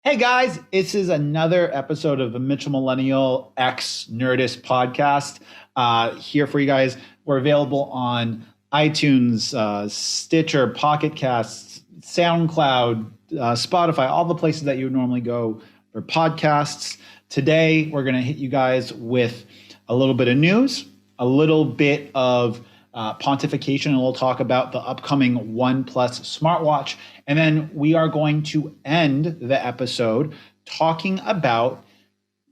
Hey guys, this is another episode of the Mitchell Millennial X Nerdist podcast. Here for you guys. We're available on iTunes, Stitcher, Pocket Casts, SoundCloud, Spotify, all the places that you would normally go for podcasts. Today, we're going to hit you guys with a little bit of news, a little bit of pontification, and we'll talk about the upcoming OnePlus smartwatch. And then we are going to end the episode talking about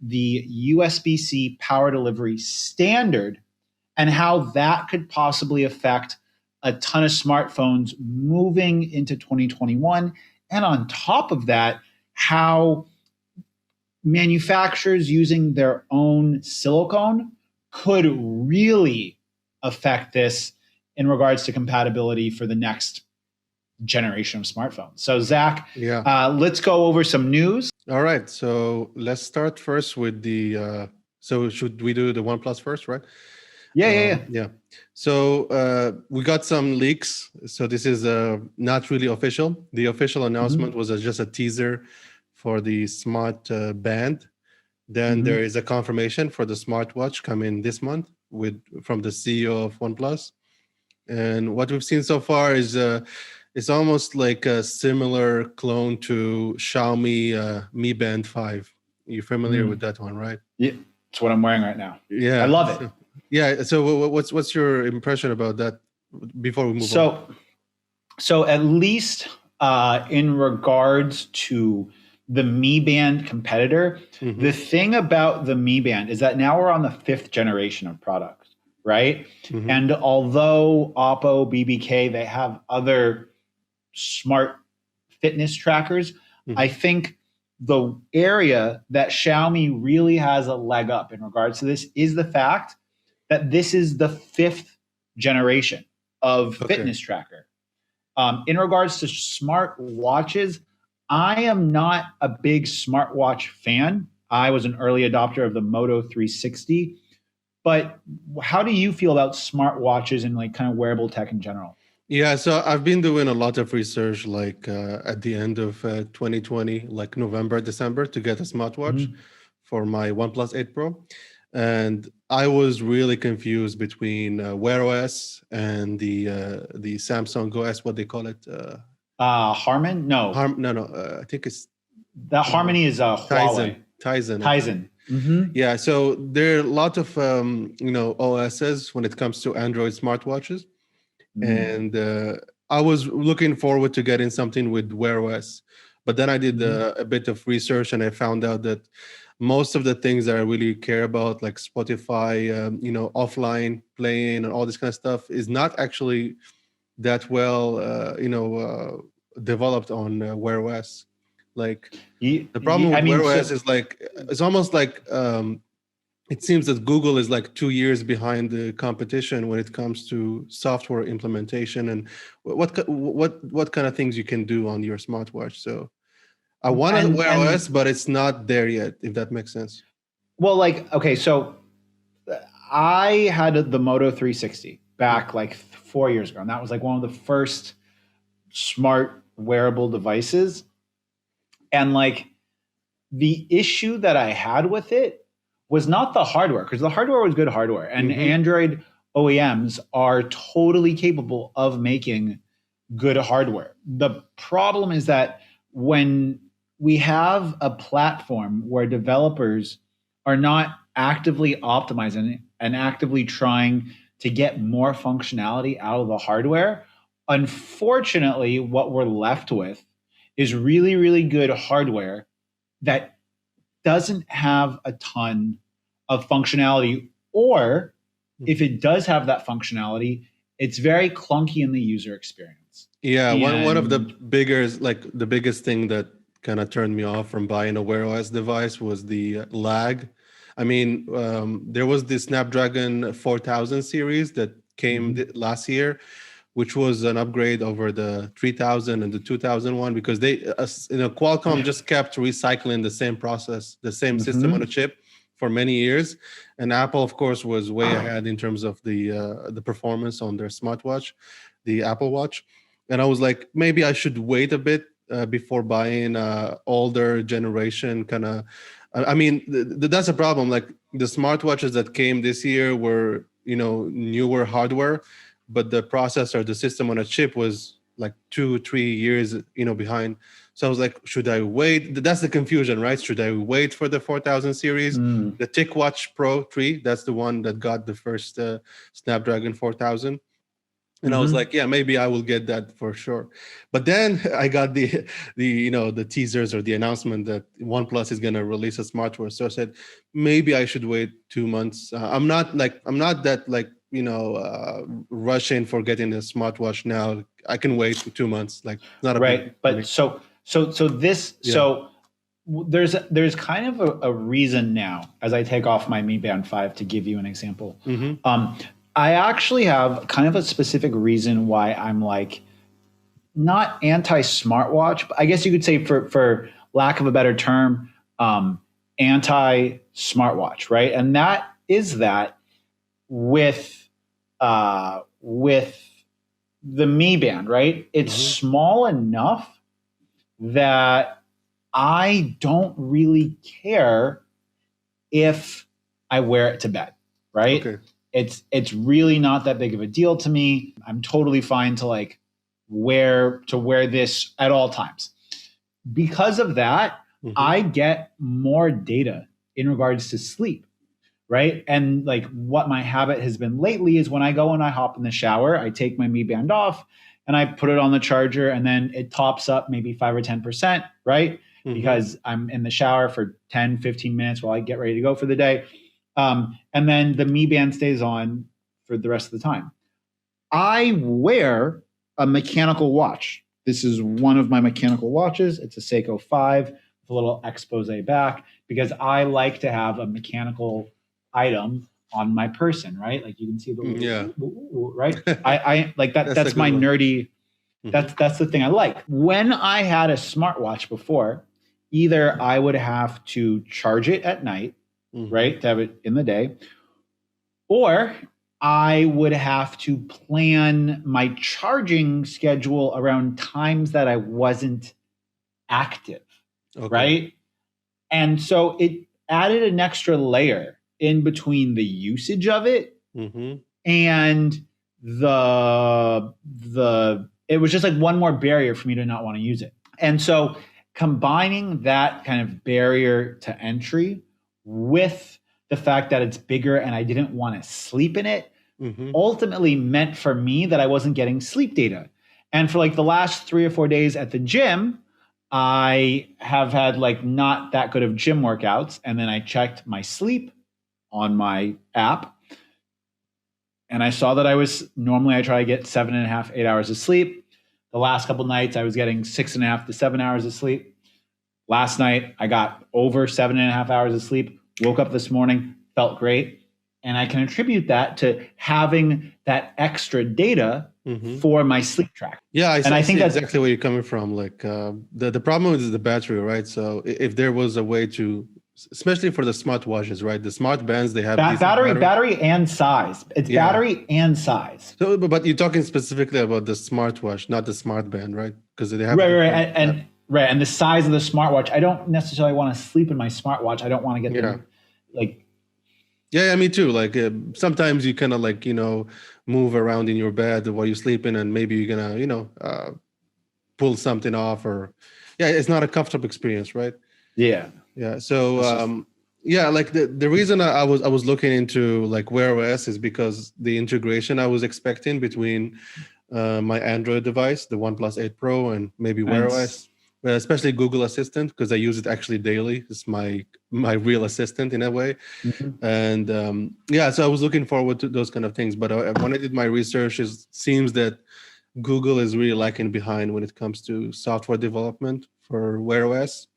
the USB-C power delivery standard and how that could possibly affect a ton of smartphones moving into 2021. And on top of that, how manufacturers using their own silicone could really affect this in regards to compatibility for the next generation of smartphones. So Zach, let's go over some news. All right, so let's start first with the, so should we do the OnePlus first, right? Yeah. So we got some leaks. So this is not really official. The official announcement was just a teaser for the smart band. Then there is a confirmation for the smartwatch coming this month from the CEO of OnePlus. And what we've seen so far is it's almost like a similar clone to Xiaomi Mi Band 5. You're familiar with that one, right? Yeah, it's what I'm wearing right now. Yeah, I love it. Yeah. So what's your impression about that before we move on? So at least in regards to the Mi Band competitor, the thing about the Mi Band is that now we're on the 5th generation of products, right? And although Oppo, BBK, they have other smart fitness trackers, I think the area that Xiaomi really has a leg up in regards to this is the fact that this is the 5th generation of fitness tracker. In regards to smart watches, I am not a big smartwatch fan. I was an early adopter of the Moto 360. But how do you feel about smartwatches and like kind of wearable tech in general? Yeah, so I've been doing a lot of research like at the end of 2020, like November, December, to get a smartwatch for my OnePlus 8 Pro. And I was really confused between Wear OS and the Samsung OS, what they call it. Harman? No. I think it's... The Harmony is Huawei. Tizen. Yeah, so there are a lot of, OSs when it comes to Android smartwatches. And I was looking forward to getting something with Wear OS. But then I did a bit of research and I found out that most of the things that I really care about, like Spotify, offline playing and all this kind of stuff, is not actually that well, developed on Wear OS. Like the problem with Wear OS is like it's almost like it seems that Google is like 2 years behind the competition when it comes to software implementation and what kind of things you can do on your smartwatch. So I want to Wear OS, but it's not there yet, if that makes sense. Well, so I had the Moto 360 back like 4 years ago, and that was like one of the first smart wearable devices. And like the issue that I had with it was not the hardware, because the hardware was good hardware, and Android OEMs are totally capable of making good hardware. The problem is that when we have a platform where developers are not actively optimizing and actively trying to get more functionality out of the hardware, unfortunately, what we're left with is really, really good hardware that doesn't have a ton of functionality, or if it does have that functionality, it's very clunky in the user experience. Yeah, one of the biggest thing that kind of turned me off from buying a Wear OS device was the lag. I mean, there was the Snapdragon 4000 series that came last year, which was an upgrade over the 3000 and the 2001, because Qualcomm just kept recycling the same process, the same system on a chip for many years. And Apple, of course, was way ahead in terms of the performance on their smartwatch, the Apple Watch. And I was like, maybe I should wait a bit before buying older generation kind of. I mean, that's a problem. Like the smartwatches that came this year were, newer hardware, but the processor, the system on a chip was like 2-3 years, behind. So I was like, should I wait? That's the confusion, right? Should I wait for the 4000 series? The TicWatch Pro 3, that's the one that got the first Snapdragon 4000. And I was like, yeah, maybe I will get that for sure. But then I got the the teasers or the announcement that OnePlus is going to release a smartwatch. So I said, maybe I should wait 2 months. I'm not that rushing for getting a smartwatch now. I can wait for 2 months. Like not a right. big But deal. There's kind of a reason now, as I take off my Mi Band 5 to give you an example. I actually have kind of a specific reason why I'm like not anti-smartwatch, but I guess you could say for lack of a better term, anti-smartwatch, right? And that is that with the Mi Band, right? It's small enough that I don't really care if I wear it to bed, right? Okay. It's really not that big of a deal to me. I'm totally fine to like wear this at all times. Because of that, I get more data in regards to sleep, right? And like what my habit has been lately is when I go and I hop in the shower, I take my Mi Band off and I put it on the charger and then it tops up maybe 5 or 10%, right? Because I'm in the shower for 10, 15 minutes while I get ready to go for the day. And then the Mi Band stays on for the rest of the time. I wear a mechanical watch. This is one of my mechanical watches. It's a Seiko 5 with a little expose back because I like to have a mechanical item on my person, right? Like you can see the right? I like that. That's my nerdy. That's the thing I like. When I had a smartwatch before, either I would have to charge it at night, right, to have it in the day, or I would have to plan my charging schedule around times that I wasn't active, right? And so it added an extra layer in between the usage of it and the it was just like one more barrier for me to not want to use it. And so combining that kind of barrier to entry with the fact that it's bigger and I didn't want to sleep in it ultimately meant for me that I wasn't getting sleep data. And for like the last 3 or 4 days at the gym, I have had like not that good of gym workouts. And then I checked my sleep on my app and I saw that I try to get 7.5, 8 hours of sleep. The last couple of nights I was getting 6.5 to 7 hours of sleep. Last night I got over 7.5 hours of sleep, woke up this morning, felt great. And I can attribute that to having that extra data for my sleep track. Yeah, I think that's exactly where you're coming from. Like the problem is the battery, right? So if there was a way to, especially for the smartwatches, right? The smart bands, they have battery and size. It's battery and size. So, but you're talking specifically about the smartwatch, not the smart band, right? Because they have right. And the size of the smartwatch. I don't necessarily want to sleep in my smartwatch. I don't want to get them like. Yeah, me too. Like sometimes you kind of like, move around in your bed while you're sleeping and maybe you're going to, pull something off or, it's not a comfortable experience, right? Yeah. Yeah. So, like the reason I was looking into like Wear OS is because the integration I was expecting between my Android device, the OnePlus 8 Pro and maybe Wear OS. Well, especially Google Assistant, because I use it actually daily. It's my real assistant in a way. And so I was looking forward to those kind of things. But when I did my research, it seems that Google is really lagging behind when it comes to software development for Wear OS.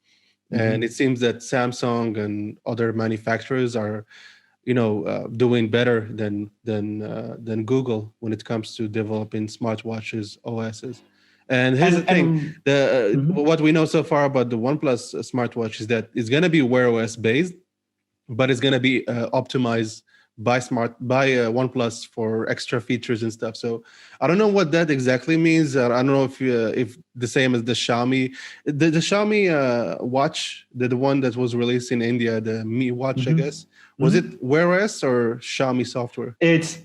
And it seems that Samsung and other manufacturers are, doing better than Google when it comes to developing smartwatches OSs. And here's the thing: what we know so far about the OnePlus smartwatch is that it's going to be Wear OS based, but it's going to be optimized buy OnePlus for extra features and stuff. So I don't know what that exactly means. I don't know if the same as the Xiaomi, the Xiaomi watch, the one that was released in India, the Mi Watch, I guess. Was it Wear OS or Xiaomi software? It's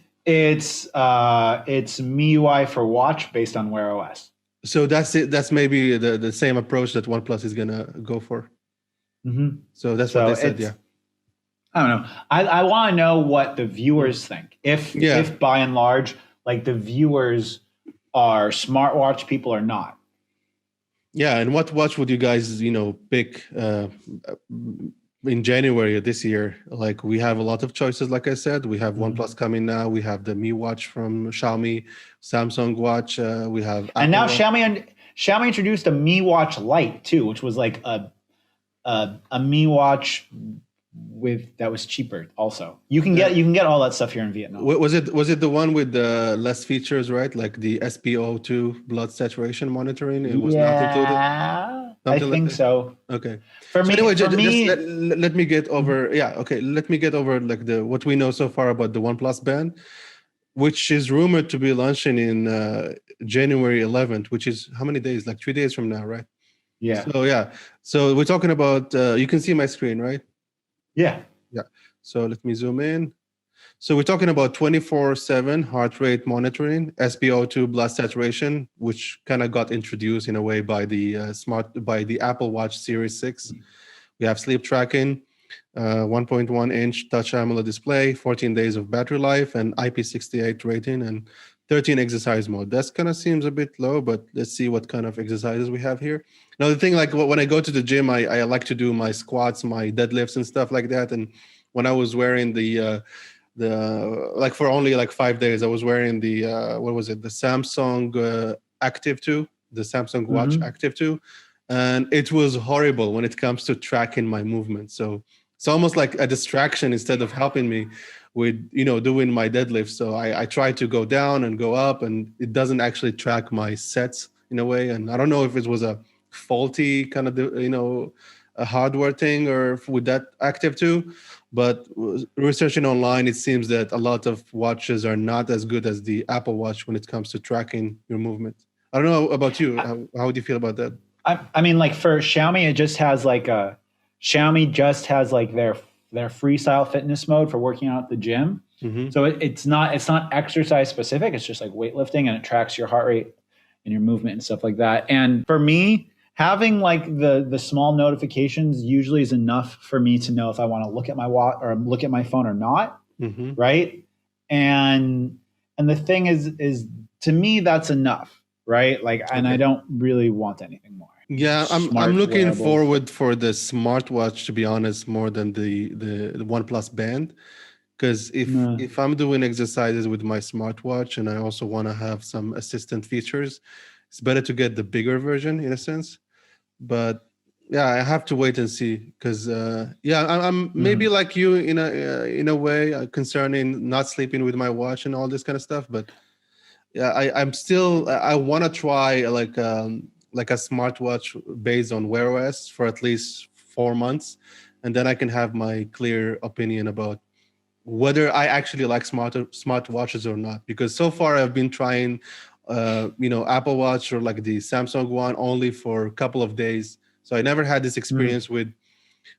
MIUI for watch based on Wear OS. So that's it. That's maybe the same approach that OnePlus is gonna go for. So that's what they said. Yeah. I don't know. I want to know what the viewers think. If by and large, like the viewers are smartwatch people or not. Yeah, and what watch would you guys, pick in January of this year? Like we have a lot of choices. Like I said, we have OnePlus coming now. We have the Mi Watch from Xiaomi, Samsung Watch. We have Apple and now Watch. Xiaomi introduced a Mi Watch Lite too, which was like a Mi Watch that was cheaper. Also, you can get all that stuff here in Vietnam. Was it the one with the less features, right? Like the SpO2 blood saturation monitoring. It was not included. I think so. Okay. For me, let me get over. Yeah. Okay. Let me get over like what we know so far about the OnePlus Band, which is rumored to be launching in January 11th, which is how many days? Like 3 days from now, right? Yeah. So yeah. So we're talking about. You can see my screen, right? Yeah. Yeah. So let me zoom in. So we're talking about 24/7 heart rate monitoring, SpO2 blood saturation, which kind of got introduced in a way by the Apple Watch Series 6. We have sleep tracking, 1.1-inch Touch AMOLED display, 14 days of battery life, and IP68 rating, and 13 exercise mode. That kind of seems a bit low, but let's see what kind of exercises we have here. Now, the thing, like when I go to the gym, I like to do my squats, my deadlifts and stuff like that. And when I was wearing the like for only like 5 days, I was wearing the the Samsung Active 2, the Samsung Watch Active 2. And it was horrible when it comes to tracking my movement. So it's almost like a distraction instead of helping me with doing my deadlift. So I try to go down and go up, and it doesn't actually track my sets in a way. And I don't know if it was a faulty kind of a hardware thing or with that Active 2, but researching online, it seems that a lot of watches are not as good as the Apple Watch when it comes to tracking your movement. I don't know about you. How do you feel about that? I mean, like for Xiaomi, it just has like their freestyle fitness mode for working out at the gym. So it's not exercise specific. It's just like weightlifting, and it tracks your heart rate and your movement and stuff like that. And for me, having like the small notifications usually is enough for me to know if I want to look at my watch or look at my phone or not. Right. And the thing is to me, that's enough. Right. Like, and I don't really want anything more. Yeah, I'm looking forward for the smartwatch, to be honest, more than the OnePlus Band, because if I'm doing exercises with my smartwatch and I also want to have some assistant features, it's better to get the bigger version in a sense. But yeah, I have to wait and see, because I'm maybe like you in a way concerning not sleeping with my watch and all this kind of stuff. But yeah, I want to try like a smartwatch based on Wear OS for at least 4 months, and then I can have my clear opinion about whether I actually like smartwatches or not. Because so far I've been trying, Apple Watch or like the Samsung one only for a couple of days, so I never had this experience with,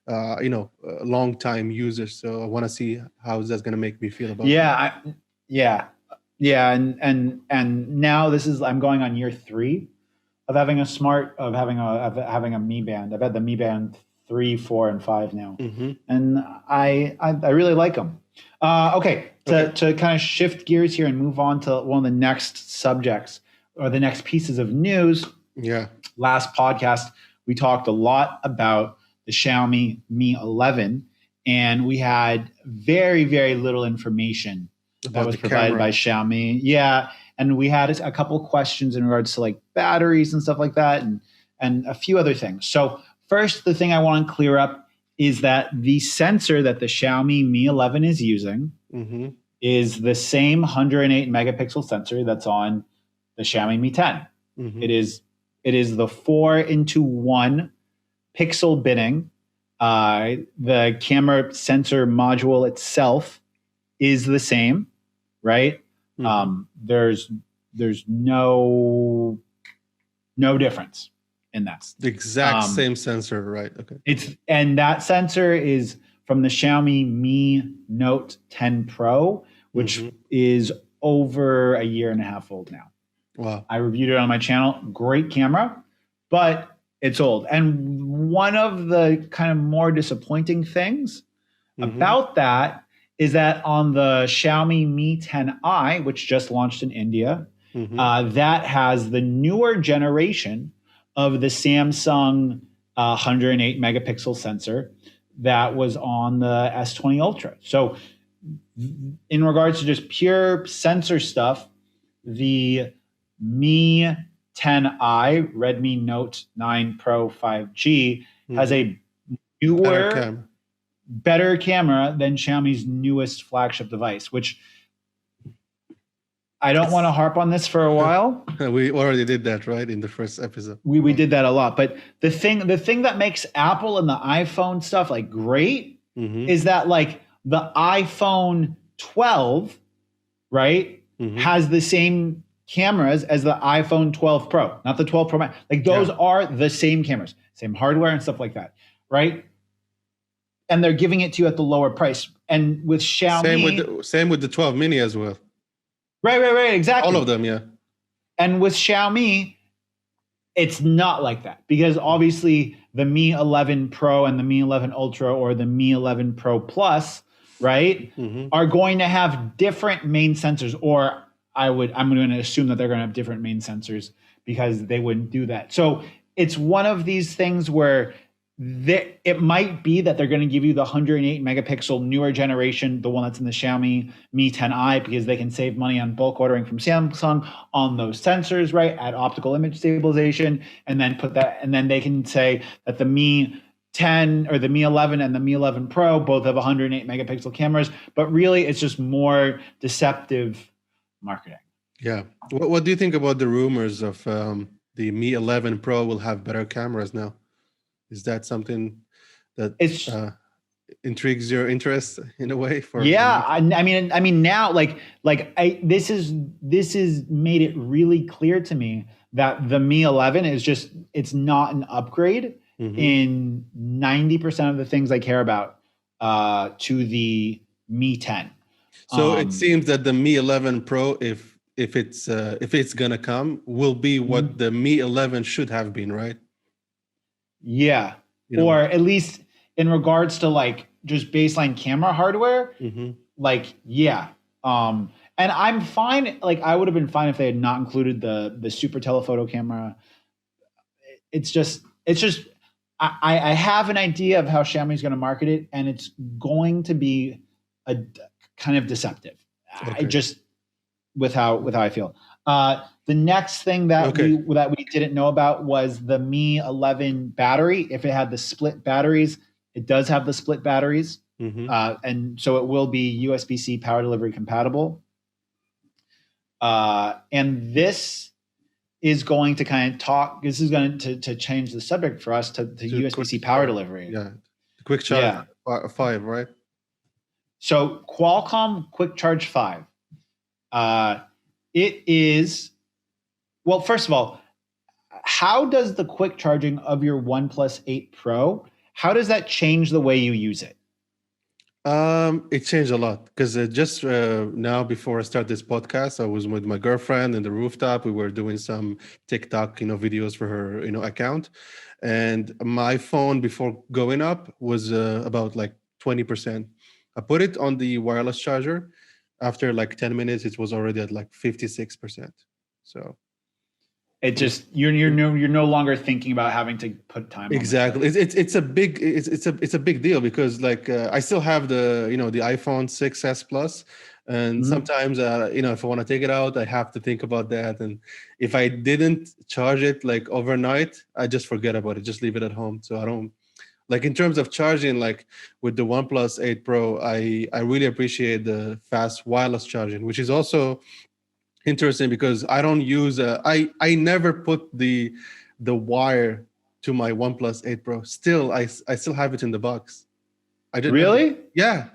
long time users. So I want to see how that's going to make me feel about it. Yeah, and now I'm going on year 3 of having having a Mi Band. I've had the Mi Band 3, 4, and 5 now, and I really like them. Okay, to kind of shift gears here and move on to one of the next subjects or the next pieces of news. Yeah. Last podcast we talked a lot about the Xiaomi Mi 11, and we had very, very little information that was provided by Xiaomi. Yeah. And we had a couple questions in regards to like batteries and stuff like that, and a few other things. So first, the thing I want to clear up is that the sensor that the Xiaomi Mi 11 is using is the same 108 megapixel sensor that's on the Xiaomi Mi 10. It is the 4:1 pixel binning. The camera sensor module itself is the same, right? There's no difference in that. The exact same sensor, right? Okay. And that sensor is from the Xiaomi Mi Note 10 Pro, which is over a year and a half old now. Wow. I reviewed it on my channel. Great camera, but it's old. And one of the kind of more disappointing things about that is that on the Xiaomi Mi 10i, which just launched in India, that has the newer generation of the Samsung 108 megapixel sensor that was on the S20 Ultra. So in regards to just pure sensor stuff, the Mi 10i, Redmi Note 9 Pro 5G, has a newer, better camera than Xiaomi's newest flagship device, which I don't want to harp on this for a while. We already did that, right, in the first episode. We did that a lot. But the thing that makes Apple and the iPhone stuff like great is that like the iPhone 12, right, has the same cameras as the iPhone 12 Pro, not the 12 Pro Max. Like those are the same cameras, same hardware and stuff like that, right? And they're giving it to you at the lower price. And with Xiaomi, same with the 12 mini as well. Right, exactly. All of them, yeah. And with Xiaomi, it's not like that because obviously the Mi 11 Pro and the Mi 11 Ultra or the Mi 11 Pro Plus, right, are going to have different main sensors. Or I'm going to assume that they're going to have different main sensors because they wouldn't do that. So it's one of these things where it might be that they're going to give you the 108 megapixel newer generation, the one that's in the Xiaomi Mi 10i, because they can save money on bulk ordering from Samsung on those sensors, right, at optical image stabilization, and then they can say that the Mi 10 or the Mi 11 and the Mi 11 Pro both have 108 megapixel cameras, but really it's just more deceptive marketing. Yeah. What do you think about the rumors of the Mi 11 Pro will have better cameras now? Is that something that intrigues your interest in a way? I mean now this is made it really clear to me that the Mi 11 is it's not an upgrade in 90% of the things I care about to the Mi 10. So it seems that the Mi 11 Pro, if it's gonna come, will be what the Mi 11 should have been, right? Yeah. Or at least in regards to like just baseline camera hardware, like, yeah. And I'm fine. Like I would have been fine if they had not included the super telephoto camera. It's just I have an idea of how Xiaomi's going to market it, and it's going to be a kind of deceptive. Okay. With how I feel. The next thing that we didn't know about was the Mi 11 battery. If it had the split batteries, it does have the split batteries, and so it will be USB-C power delivery compatible. And this is going to kind of talk. This is going to change the subject for us to USB-C power delivery. Yeah, the Quickcharge 5, right? So Qualcomm Quickcharge 5. It is, well, first of all, how does the quick charging of your OnePlus 8 Pro, how does that change the way you use it? It changed a lot because just now before I start this podcast, I was with my girlfriend in the rooftop. We were doing some TikTok, videos for her, account. And my phone before going up was about like 20%. I put it on the wireless charger. After like 10 minutes, it was already at like 56%. So it just you're no longer thinking about having to put time. Exactly, it's a big deal because like I still have the the iPhone 6s Plus, and sometimes if I want to take it out, I have to think about that. And if I didn't charge it like overnight, I just forget about it, just leave it at home. So I don't. Like in terms of charging, like with the OnePlus 8 Pro, I really appreciate the fast wireless charging, which is also interesting because I don't use I never put the wire to my OnePlus 8 Pro. Still, I still have it in the box. I didn't. Really? Yeah.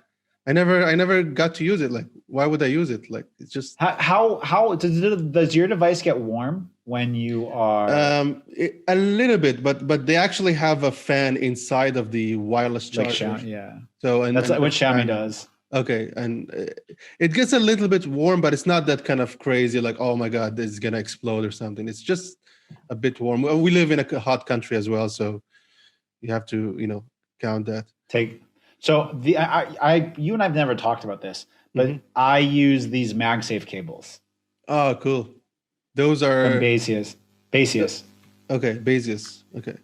I never got to use it. Like, why would I use it? Like, it's just How does your device get warm when you are a little bit, but they actually have a fan inside of the wireless like charger. Xiaomi? Yeah, So that's and what the Xiaomi fan, does. okay, and it gets a little bit warm, but it's not that kind of crazy. Like, oh my god, this is gonna explode or something. It's just a bit warm. Well, we live in a hot country as well, so you have to count that. So you and I've never talked about this, but Hmm. I use these MagSafe cables Oh, cool. Those from are Baseus, okay. Basis. Okay.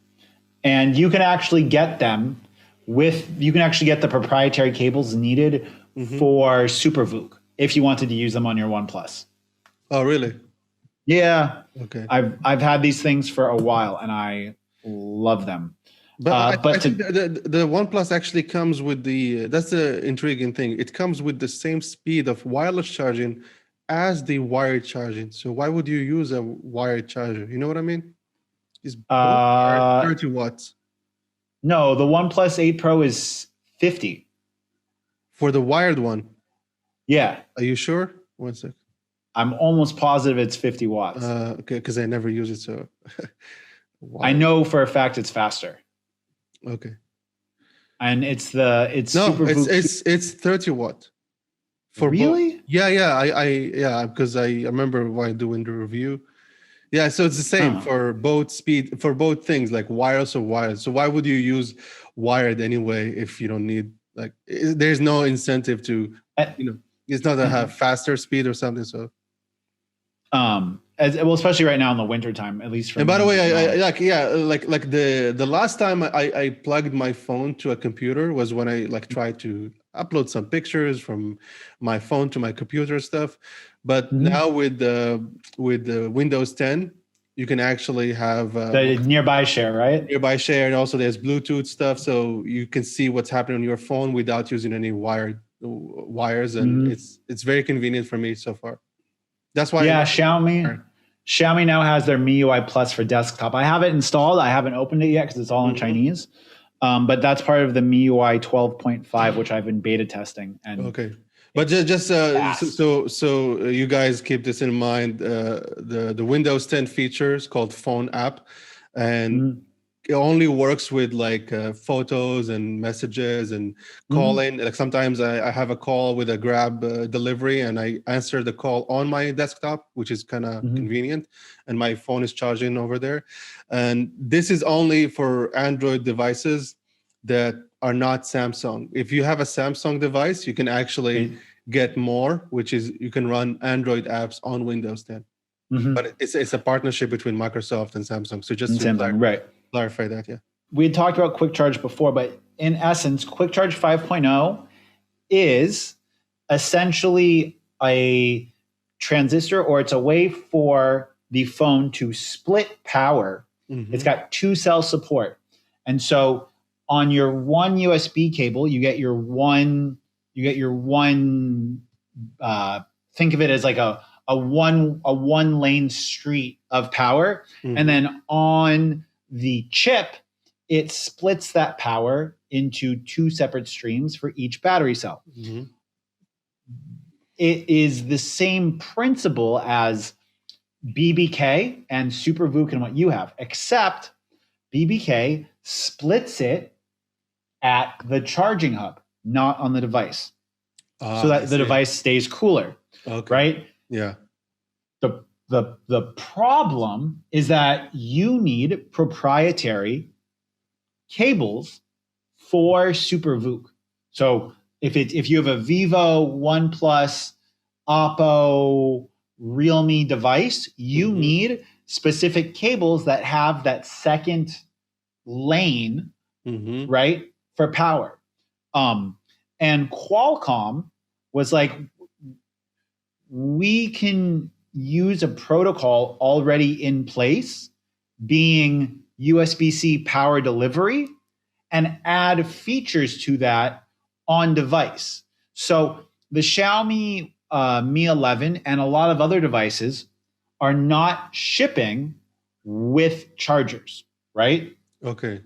and you can actually get them you can actually get the proprietary cables needed Hmm. for SuperVOOC if you wanted to use them on your OnePlus. Oh, really? Yeah, Okay. I've had these things for a while and I love them. But I But think the OnePlus actually comes with that's the intriguing thing. It comes with the same speed of wireless charging as the wired charging. So why would you use a wired charger? You know what I mean? It's both are uh, 30 watts no, the OnePlus 8 Pro is 50. for the wired one. Yeah, Are you sure? One sec. I'm almost positive it's 50 watts. Okay, because I never use it. So I wired. know for a fact it's faster. Okay. And it's No, SuperVOOC 2. it's 30 watt for both. Really? Yeah, yeah. Yeah, because I remember while doing the review. Yeah, so it's the same Oh. for both things, like wireless or wired. So why would you use wired anyway if you don't need there's no incentive to Uh, it's not to have faster speed or something. So as well, especially right now in the wintertime, at least for and by the me. way, like the last time I plugged my phone to a computer was when I tried to upload some pictures from my phone to my computer stuff. But Mhm. now with the Windows 10, you can actually have The nearby share, right? nearby share, and also there's Bluetooth stuff, so you can see what's happening on your phone without using any wires, and Mhm. it's very convenient for me so far. That's why I Yeah, love Xiaomi. it. Xiaomi now has their MIUI Plus for desktop. I have it installed. I haven't opened it yet because it's all in Mhm. Chinese. But that's part of the MIUI 12.5, which I've been beta testing, and Okay, but it's just fast. you guys keep this in mind. The Windows 10 features called Phone app, and Mhm. it only works with photos and messages and Mhm. calling. Like sometimes I have a call with a Grab delivery, and I answer the call on my desktop, which is kind of Mhm. convenient, and my phone is charging over there. And this is only for Android devices that are not Samsung. If you have a Samsung device, you can actually get more, which is you can run Android apps on Windows 10. Mhm. But it's a partnership between Microsoft and Samsung. So just And to Samsung, right? clarify that, yeah. We had talked about Quickcharge before, but in essence, Quickcharge 5.0 is essentially a transistor, or it's a way for the phone to split power. It's Mm-hmm. got two cell support. And so on your one USB cable, you get your one think of it as like a one lane street of power. And Mm-hmm. then on the chip, it splits that power into two separate streams for each battery cell. Mm-hmm. It is the same principle as BBK and SuperVOOC and what you have, except BBK splits it at the charging hub, not on the device, so Ah, I that the see. device stays cooler, Okay. right? Yeah. The problem is that you need proprietary cables for SuperVOOC. So if you have a Vivo, OnePlus, Oppo, Realme device, you Mm-hmm. need specific cables that have that second lane, Mm-hmm. right, for power. And Qualcomm was like, we can use a protocol already in place, being USB-C power delivery, and add features to that on device. So the Xiaomi Mi 11 and a lot of other devices are not shipping with chargers, right? Okay.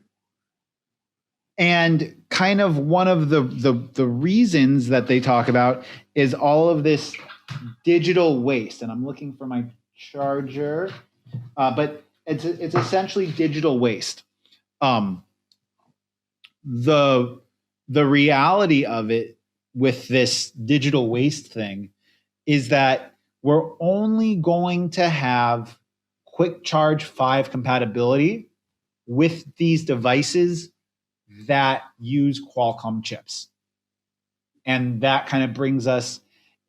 And kind of one of the reasons that they talk about is all of this digital waste. And I'm looking for my charger, but it's essentially digital waste. The reality of it with this digital waste thing is that we're only going to have Quickcharge 5 compatibility with these devices that use Qualcomm chips. And that kind of brings us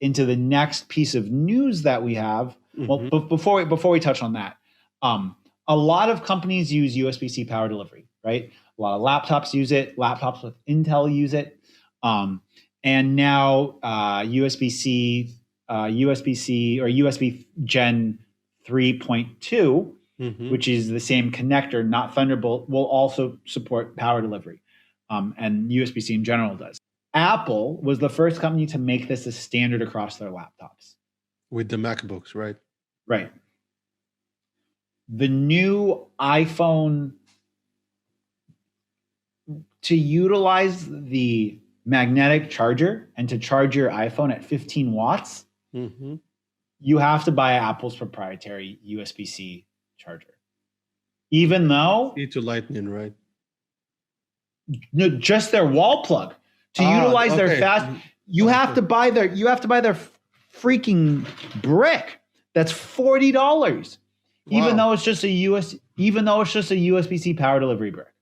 into the next piece of news that we have. Well, before we touch on that, a lot of companies use USB-C power delivery, right? A lot of laptops use it. Laptops with Intel use it. And now USB-C or USB Gen 3.2, which is the same connector, not Thunderbolt, will also support power delivery. And USB-C in general does. Apple was the first company to make this a standard across their laptops. With the MacBooks, right? Right. The new iPhone, to utilize the magnetic charger and to charge your iPhone at 15 watts, you have to buy Apple's proprietary USB-C charger. Even though... C to Lightning, right? No, just their wall plug. To utilize their fast, you have to buy their freaking brick. That's $40. Wow. Even though it's just a USB-C power delivery brick.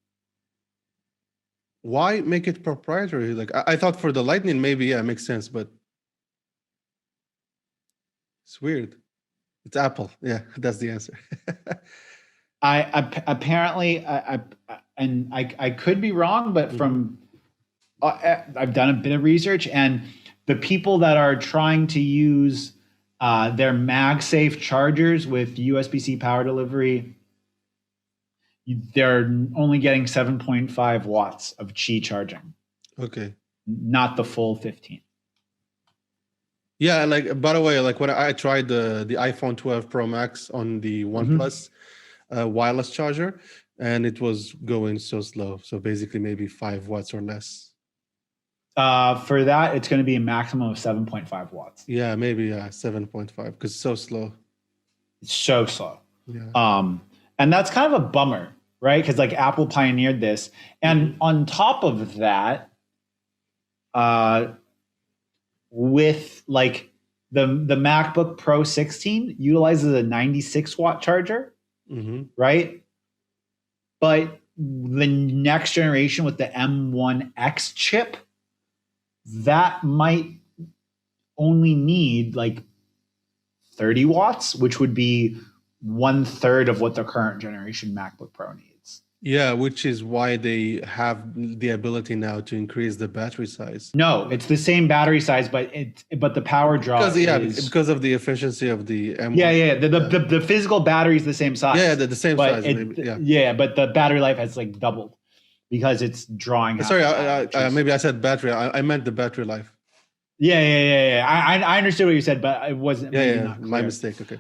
Why make it proprietary? Like I thought for the Lightning, maybe it makes sense, but it's weird. It's Apple. Yeah, that's the answer. I could be wrong, but from I've done a bit of research, and the people that are trying to use their MagSafe chargers with USB-C power delivery, they're only getting 7.5 watts of Qi charging. Okay. Not the full 15. Yeah, like by the way, like when I tried the iPhone 12 Pro Max on the OnePlus wireless charger, and it was going so slow. So basically maybe 5 watts or less. For that, it's going to be a maximum of 7.5 watts. Yeah, maybe 7.5 because it's so slow. It's so slow. Yeah. And that's kind of a bummer, right? Because like Apple pioneered this. And on top of that, with like the MacBook Pro 16 utilizes a 96 watt charger, right? But the next generation with the M1X chip, that might only need like 30 watts, which would be 1/3 of what the current generation MacBook Pro needs. Yeah, which is why they have the ability now to increase the battery size. No, it's the same battery size, but the power draw because of the efficiency of the M1. Yeah. The physical battery is the same size. Yeah, the same size. But the battery life has like doubled because it's drawing. Sorry, maybe I said battery. I meant the battery life. Yeah. I understood what you said, but it wasn't. Yeah, my mistake. Okay.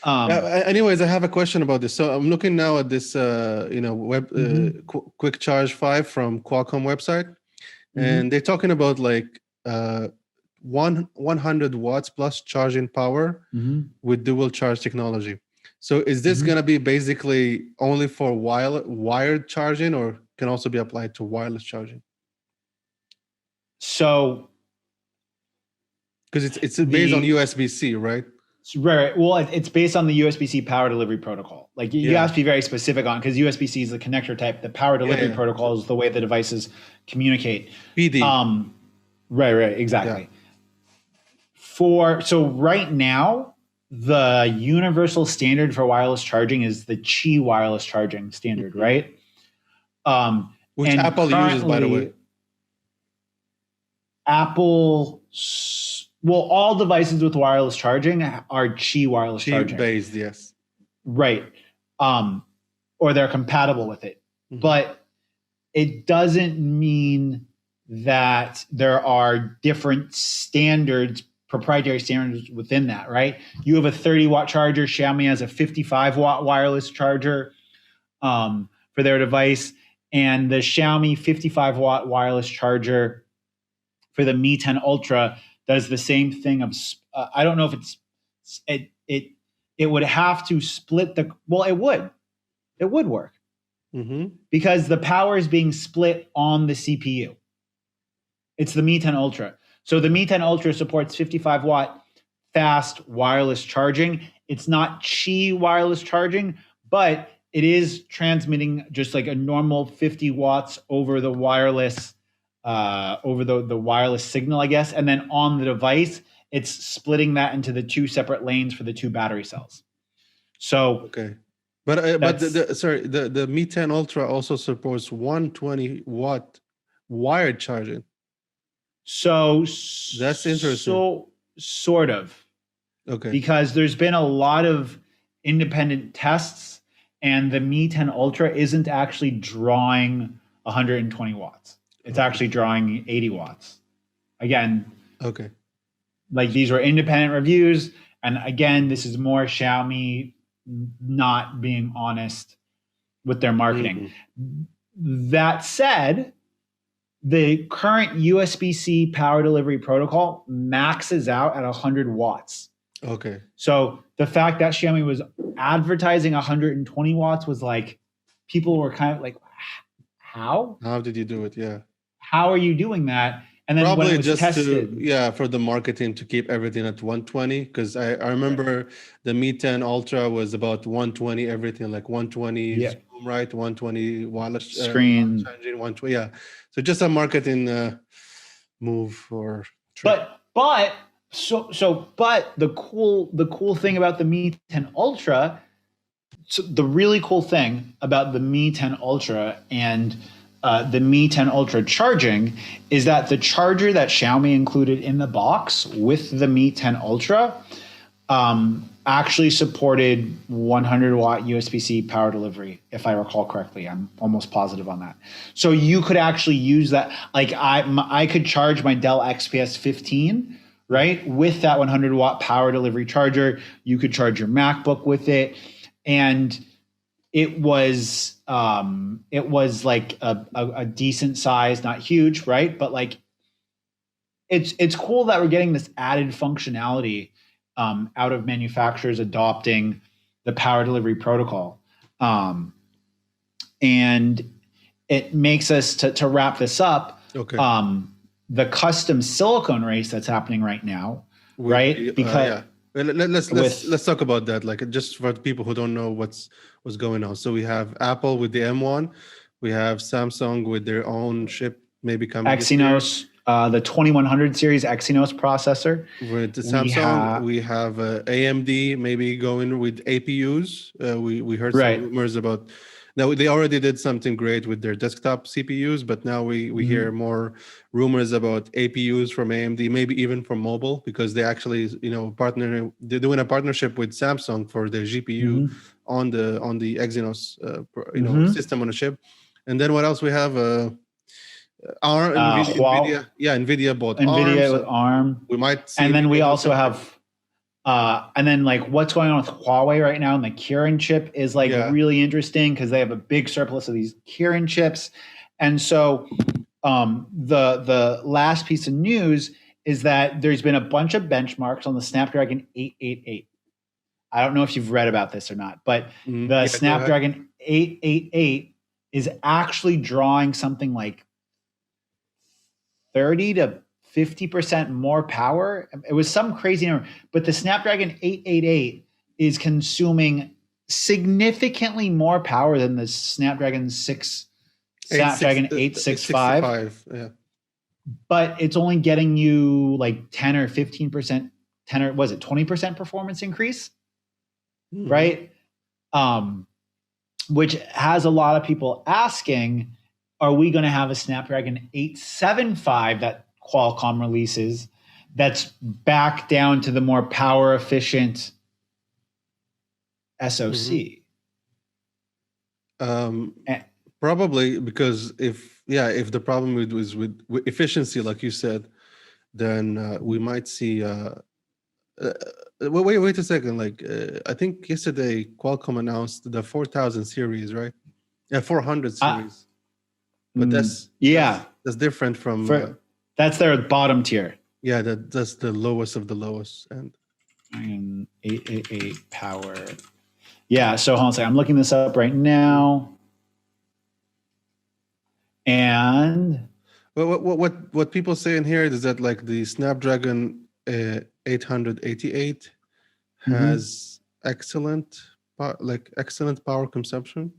Anyways, I have a question about this. So I'm looking now at this, Quickcharge 5 from Qualcomm website, and they're talking about like 100 watts plus charging power with dual charge technology. So is this going to be basically only for wired charging, or can also be applied to wireless charging? So, because it's based on USB-C, right? Right. Well, it's based on the USB-C power delivery protocol. Like you have to be very specific on, because USB-C is the connector type. The power delivery protocol is the way the devices communicate. PD. Right. Exactly. Yeah. So right now, the universal standard for wireless charging is the Qi wireless charging standard, right? Which Apple uses, by the way. Well, all devices with wireless charging are Qi wireless charging. Based, yes. Right. Or they're compatible with it. But it doesn't mean that there are different standards, proprietary standards within that, right? You have a 30 watt charger. Xiaomi has a 55 watt wireless charger for their device. and the Xiaomi 55 watt wireless charger for the Mi 10 Ultra does the same thing of I don't know if it would have to split the it would work because the power is being split on the CPU. It's the Mi 10 Ultra. So the Mi 10 Ultra supports 55 watt fast wireless charging. It's not Qi wireless charging, but it is transmitting just like a normal 50 watts over the wireless over the wireless signal, I guess. And then on the device, it's splitting that into the two separate lanes for the two battery cells. So okay. But the Mi 10 Ultra also supports 120 watt wired charging. So that's interesting. So sort of. Okay. Because there's been a lot of independent tests, and the Mi 10 Ultra isn't actually drawing 120 watts. It's actually drawing 80 watts. Again, okay. Like these were independent reviews, and again, this is more Xiaomi not being honest with their marketing. That said, the current USB-C power delivery protocol maxes out at 100 watts. Okay. So the fact that Xiaomi was advertising 120 watts was like, people were kind of like, how? How did you do it? Yeah. How are you doing that? And then probably when it was just tested, for the marketing to keep everything at 120, because I remember the Mi 10 Ultra was about 120 everything, like 120 zoom, right, 120 wireless screen, charging, 120, yeah. So just a marketing move or trick. But the cool thing about the Mi 10 Ultra, so the really cool thing about the Mi 10 Ultra and the Mi 10 Ultra charging is that the charger that Xiaomi included in the box with the Mi 10 Ultra actually supported 100 watt USB-C power delivery, if I recall correctly. I'm almost positive on that. So you could actually use that. Like I could charge my Dell XPS 15, right, with that 100 watt power delivery charger. You could charge your MacBook with it, and it was like a decent size, not huge, right? But like it's cool that we're getting this added functionality out of manufacturers adopting the power delivery protocol. And it makes us to wrap this up. Okay. The custom silicone race that's happening right now, right? Because let's talk about that, like just for the people who don't know what's going on. So we have Apple with the M1, we have Samsung with their own chip, maybe coming Exynos, the 2100 series Exynos processor. With the Samsung, we have AMD maybe going with APUs. We heard some rumors about. Now they already did something great with their desktop CPUs, but now we hear more rumors about APUs from AMD, maybe even from mobile, because they actually they're doing a partnership with Samsung for their GPU on the Exynos system on a chip. And then what else we have? NVIDIA, NVIDIA bought NVIDIA with ARM. We might see, and then we also have. And then like what's going on with Huawei right now and the Kirin chip is like really interesting because they have a big surplus of these Kirin chips. And so the last piece of news is that there's been a bunch of benchmarks on the Snapdragon 888. I don't know if you've read about this or not, but the Snapdragon 888 is actually drawing something like 30 to 50% more power. It was some crazy number, but the Snapdragon 888 is consuming significantly more power than the Snapdragon 865. Yeah. But it's only getting you like 10 or 15%, 10 or was it 20% performance increase? Right? Which has a lot of people asking, are we going to have a Snapdragon 875 that Qualcomm releases that's back down to the more power efficient SoC? Probably because if the problem was with efficiency, like you said, then we might see wait a second, like I think yesterday Qualcomm announced the 4000 series, right? 400 series. but that's yeah, that's different from that's their bottom tier. yeah, that's the lowest of the lowest. And 888 power. Yeah, so hold on a second. I'm looking this up right now. And what people say in here is that like the Snapdragon 888 has excellent power consumption.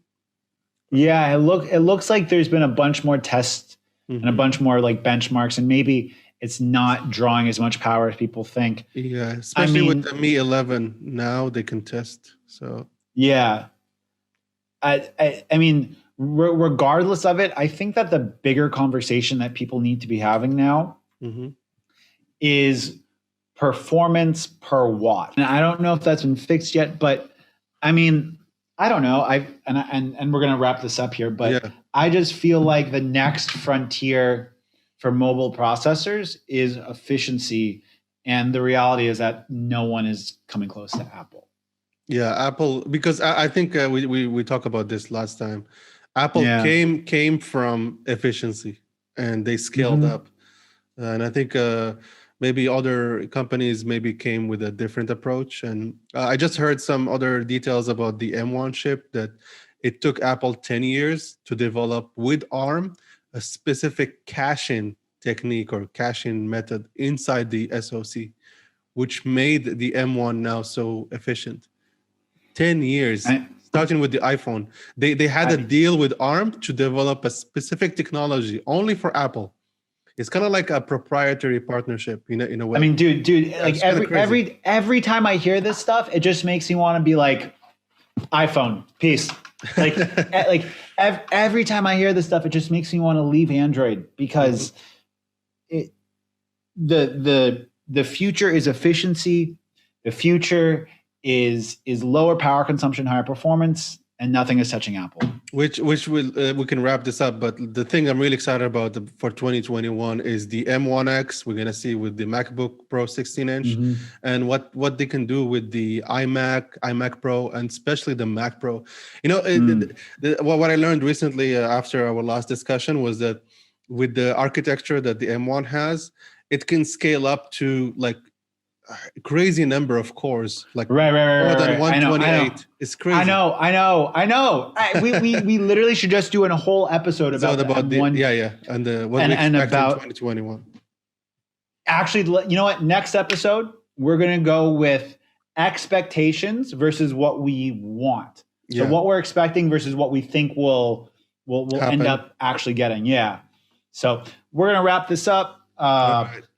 Yeah, it looks like there's been a bunch more tests and a bunch more like benchmarks, and maybe it's not drawing as much power as people think. Yeah, especially with the Mi 11 now they can test. So yeah, I mean, regardless of it, I think that the bigger conversation that people need to be having now is performance per watt. And I don't know if that's been fixed yet, but I mean, I don't know. And we're gonna wrap this up here, but I just feel like the next frontier for mobile processors is efficiency, and the reality is that no one is coming close to Apple. Yeah, Apple, because I think we talked about this last time. Apple came from efficiency, and they scaled up, and I think maybe other companies maybe came with a different approach. And I just heard some other details about the M1 chip, that it took Apple 10 years to develop with ARM a specific caching technique or caching method inside the SoC, which made the M1 now so efficient. 10 years, starting with the iPhone. They had a deal with ARM to develop a specific technology only for Apple. It's kind of like a proprietary partnership in a way. I mean, dude, like every time I hear this stuff, it just makes me want to be like, iPhone, peace. Like, every time I hear this stuff, it just makes me want to leave Android, because the future is efficiency. The future is lower power consumption, higher performance, and nothing is touching Apple. Which we can wrap this up. But the thing I'm really excited about for 2021 is the M1X. We're gonna see with the MacBook Pro 16-inch, and what they can do with the iMac Pro, and especially the Mac Pro. You know, what I learned recently after our last discussion was that with the architecture that the M1 has, it can scale up to like crazy number of cores, like more than 128. It's crazy. I know. We literally should just do a whole episode about the M1. And what we expect in 2021. Actually, you know what? Next episode, we're gonna go with expectations versus what we want. So what we're expecting versus what we think will end up actually getting. Yeah. So we're gonna wrap this up.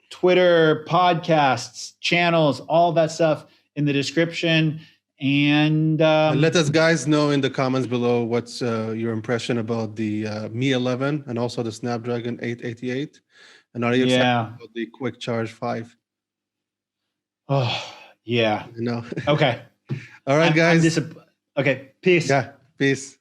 Twitter, podcasts, channels, all that stuff in the description. And let us guys know in the comments below what's your impression about the Mi 11 and also the Snapdragon 888. And are you excited about the Quickcharge 5? Oh, yeah. No. Okay. All right, guys. Okay. Peace. Yeah. Peace.